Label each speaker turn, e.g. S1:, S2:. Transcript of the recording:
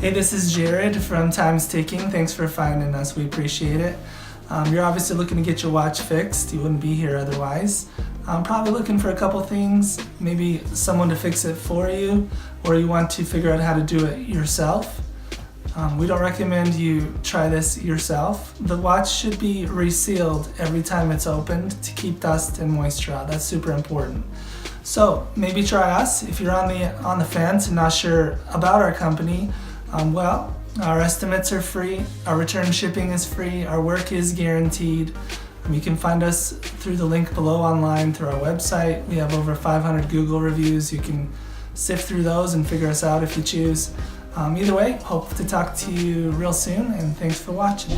S1: Hey, this is Jared from Time's Ticking. Thanks for finding us. We appreciate it. You're obviously looking to get your watch fixed. You wouldn't be here otherwise. Probably looking for a couple things, maybe someone to fix it for you, or you want to figure out how to do it yourself. We don't recommend you try this yourself. The watch should be resealed every time it's opened to keep dust and moisture out. That's super important. So maybe try us. If you're on the fence and not sure about our company, well, our estimates are free, our return shipping is free, our work is guaranteed. You can find us through the link below online through our website. We have over 500 Google reviews. You can sift through those and figure us out if you choose. Either way, hope to talk to you real soon, and thanks for watching.